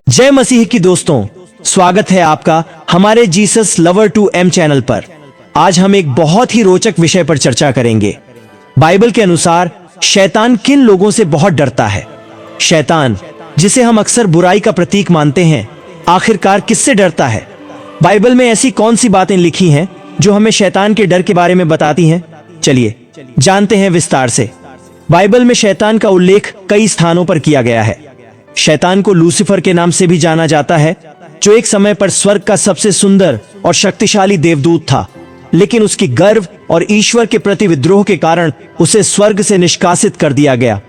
जय मसीह की दोस्तों, स्वागत है आपका हमारे Jesus lover to M channel पर। आज हम एक बहुत ही रोचक विषय पर चर्चा करेंगे। बाइबल के अनुसार शैतान किन लोगों से बहुत डरता है? शैतान, जिसे हम अक्सर बुराई का प्रतीक मानते हैं, आखिरकार किससे डरता है? बाइबल में ऐसी कौन सी बातें लिखी हैं जो हमें शैतान के डर के बारे में बताती हैं? चलिए जानते हैं विस्तार से। बाइबल में शैतान का उल्लेख कई स्थानों पर किया गया है। शैतान को लूसीफर के नाम से भी जाना जाता है, जो एक समय पर स्वर्ग का सबसे सुंदर और शक्तिशाली देवदूत था, लेकिन उसकी गर्व और ईश्वर के प्रति विद्रोह के कारण उसे स्वर्ग से निष्कासित कर दिया गया।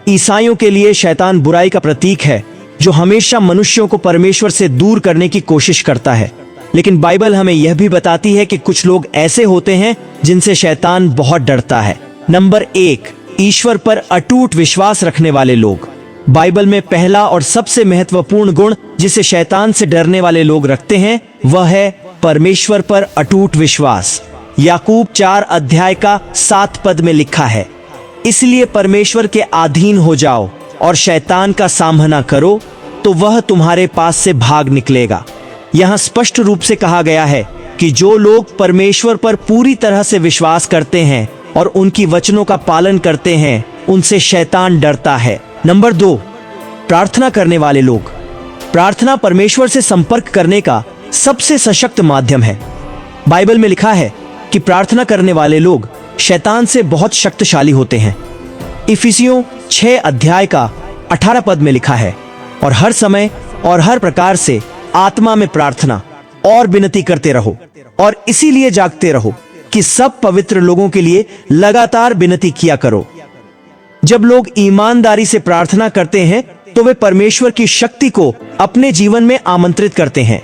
ईसाइयों के लिए शैतान बुराई का प्रतीक है, जो हमेशा मनुष्यों को परमेश्वर से दूर करने की कोशिश करता है। लेकिन बाइबल हमें यह भी बताती है कि कुछ लोग ऐसे होते हैं जिनसे शैतान बहुत डरता है। नंबर 1, ईश्वर पर अटूट विश्वास रखने वाले लोग। बाइबल में पहला और सबसे महत्वपूर्ण गुण जिसे शैतान से डरने वाले लोग रखते हैं, वह है परमेश्वर पर अटूट विश्वास। याकूब 4 अध्याय का 7 पद में लिखा है, इसलिए परमेश्वर के अधीन हो जाओ और शैतान का सामना करो, तो वह तुम्हारे पास से भाग निकलेगा। यहाँ स्पष्ट रूप से कहा गया है कि जो लोग परमेश्वर पर पूरी तरह से विश्वास करते हैं और उनकी वचनों का पालन करते हैं, उनसे शैतान डरता है। नंबर 2, प्रार्थना करने वाले लोग। प्रार्थना परमेश्वर से संपर्क करने का सबसे सशक्त माध्यम है। बाइबल में लिखा है कि प्रार्थना करने वाले लोग शैतान से बहुत शक्तिशाली होते हैं। इफिसियों 6 अध्याय का 18 पद में लिखा है, और हर समय और हर प्रकार से आत्मा में प्रार्थना और विनती करते रहो, और इसीलिए जागते रहो कि सब पवित्र लोगों के लिए लगातार विनती किया करो। जब लोग ईमानदारी से प्रार्थना करते हैं तो वे परमेश्वर की शक्ति को अपने जीवन में आमंत्रित करते हैं।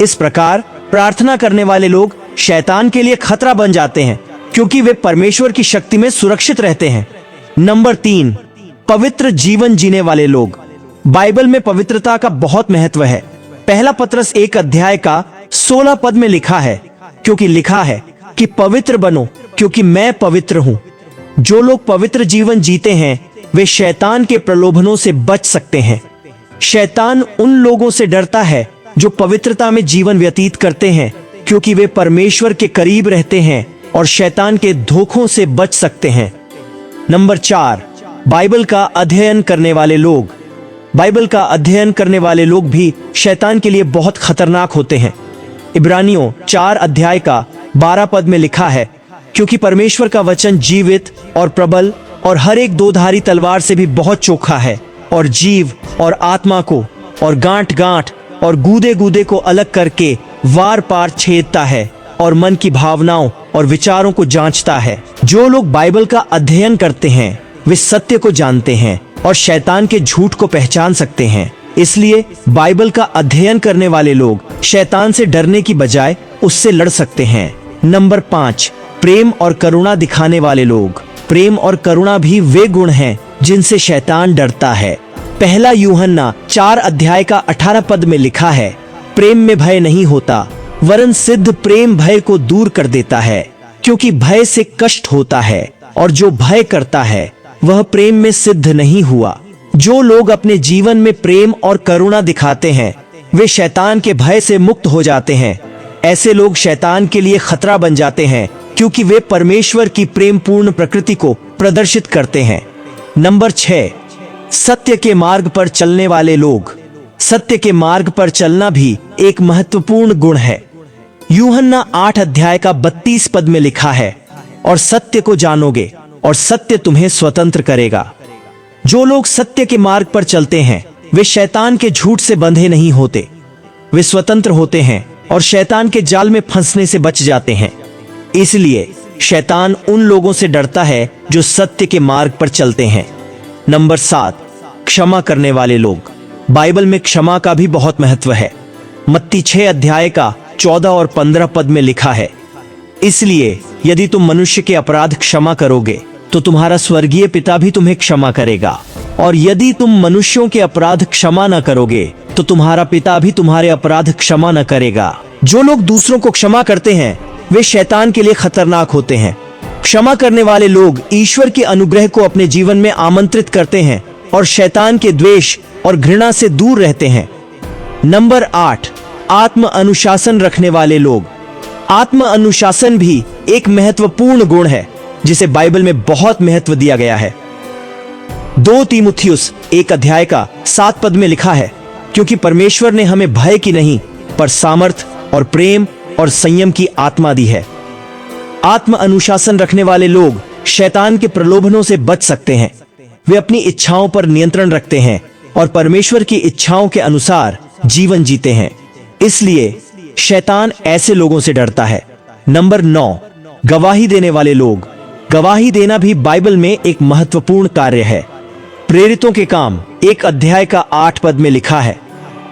इस प्रकार प्रार्थना करने वाले लोग शैतान के लिए खतरा बन जाते हैं, क्योंकि वे परमेश्वर की शक्ति में सुरक्षित रहते हैं। नंबर 3, पवित्र जीवन जीने वाले लोग। बाइबल में पवित्रता का बहुत महत्व है। पहला पत्रस 1 अध्याय का 16 पद में लिखा है, क्योंकि लिखा है कि पवित्र बनो क्योंकि मैं पवित्र हूं। जो लोग पवित्र जीवन जीते हैं वे शैतान के प्रलोभनों से बच सकते हैं। शैतान उन लोगों से डरता है जो पवित्रता में जीवन व्यतीत करते हैं, क्योंकि वे परमेश्वर के करीब रहते हैं और शैतान के धोखों से बच सकते हैं। नंबर 4, बाइबल का अध्ययन करने वाले लोग। बाइबल का अध्ययन करने वाले लोग भी शैतान के लिए बहुत खतरनाक होते हैं। इब्रानियों 4 अध्याय का 12 पद में लिखा है, क्योंकि परमेश्वर का वचन जीवित और प्रबल और हर एक दोधारी तलवार से भी बहुत चोखा है, और जीव और आत्मा को और गांठ गांठ और गूदे गूदे को अलग करके वार पार छेदता है, और मन की भावनाओं और विचारों को जांचता है। जो लोग बाइबल का अध्ययन करते हैं वे सत्य को जानते हैं और शैतान के झूठ को पहचान सकते हैं। इसलिए बाइबल का अध्ययन करने वाले लोग शैतान से डरने की बजाय उससे लड़ सकते हैं। नंबर 5, प्रेम और करुणा दिखाने वाले लोग। प्रेम और करुणा भी वे गुण हैं जिनसे शैतान डरता है। पहला यूहन्ना 4 अध्याय का 18 पद में लिखा है, प्रेम में भय नहीं होता, वरन सिद्ध प्रेम भय को दूर कर देता है, क्योंकि भय से कष्ट होता है, और जो भय करता है वह प्रेम में सिद्ध नहीं हुआ। जो लोग अपने जीवन में प्रेम और करुणा दिखाते हैं वे शैतान के भय से मुक्त हो जाते हैं। ऐसे लोग शैतान के लिए खतरा बन जाते हैं, क्योंकि वे परमेश्वर की प्रेम पूर्ण प्रकृति को प्रदर्शित करते हैं। नंबर 6, सत्य के मार्ग पर चलने वाले लोग। सत्य के मार्ग पर चलना भी एक महत्वपूर्ण गुण है। यूहन्ना 8 अध्याय का 32 पद में लिखा है, और सत्य को जानोगे और सत्य तुम्हें स्वतंत्र करेगा। जो लोग सत्य के मार्ग पर चलते हैं वे शैतान के झूठ से बंधे नहीं होते, वे स्वतंत्र होते हैं और शैतान के जाल में फंसने से बच जाते हैं। इसलिए शैतान उन लोगों से डरता है जो सत्य के मार्ग पर चलते हैं। नंबर 7, क्षमा करने वाले लोग। बाइबल में क्षमा का भी बहुत महत्व है। मत्ती 6 अध्याय का 14 और 15 पद में लिखा है, इसलिए यदि तुम मनुष्य के अपराध क्षमा करोगे तो तुम्हारा स्वर्गीय पिता भी तुम्हें क्षमा करेगा, और यदि तुम मनुष्यों के अपराध क्षमा न करोगे तो तुम्हारा पिता भी तुम्हारे अपराध क्षमा न करेगा। जो लोग दूसरों को क्षमा करते हैं वे शैतान के लिए खतरनाक होते हैं। क्षमा करने वाले लोग ईश्वर के अनुग्रह को अपने जीवन में आमंत्रित करते हैं और शैतान के द्वेष और घृणा से दूर रहते हैं। नंबर 8, आत्म अनुशासन रखने वाले लोग। आत्म अनुशासन भी एक महत्वपूर्ण गुण है जिसे बाइबल में बहुत महत्व दिया गया है। 2 तीमुथियुस 1 अध्याय का 7 पद में लिखा है, क्योंकि परमेश्वर ने हमें भय की नहीं पर सामर्थ और प्रेम और संयम की आत्मा दी है। आत्म अनुशासन रखने वाले लोग शैतान के प्रलोभनों से बच सकते हैं। वे अपनी इच्छाओं पर नियंत्रण रखते हैं और परमेश्वर की इच्छाओं के अनुसार जीवन जीते हैं। इसलिए शैतान ऐसे लोगों से डरता है। नंबर 9, गवाही देने वाले लोग। गवाही देना भी बाइबल में एक महत्वपूर्ण कार्य है। प्रेरितों के काम 1 अध्याय का 8 पद में लिखा है,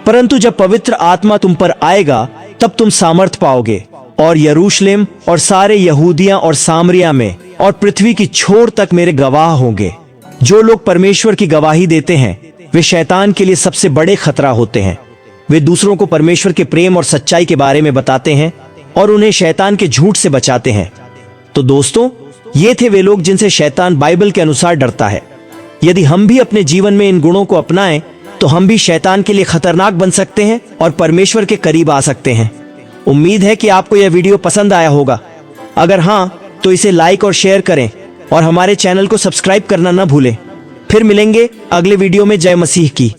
परंतु जब पवित्र आत्मा तुम पर आएगा तब तुम सामर्थ पाओगे और यरूशलेम और सारे यहूदिया और सामरिया में और पृथ्वी की छोर तक मेरे गवाह होंगे। जो लोग परमेश्वर की गवाही देते हैं वे शैतान के लिए सबसे बड़े खतरा होते हैं। वे दूसरों को परमेश्वर के प्रेम और सच्चाई के बारे में बताते हैं और उन्हें शैतान के झूठ से बचाते हैं। तो दोस्तों, ये थे वे लोग जिनसे शैतान बाइबल के अनुसार डरता है। यदि हम भी अपने जीवन में इन गुणों को अपनाएं तो हम भी शैतान के लिए खतरनाक बन सकते हैं और परमेश्वर के करीब आ सकते हैं। उम्मीद है कि आपको यह वीडियो पसंद आया होगा। अगर हां तो इसे लाइक और शेयर करें और हमारे चैनल को सब्सक्राइब करना न भूलें। फिर मिलेंगे अगले वीडियो में। जय मसीह की।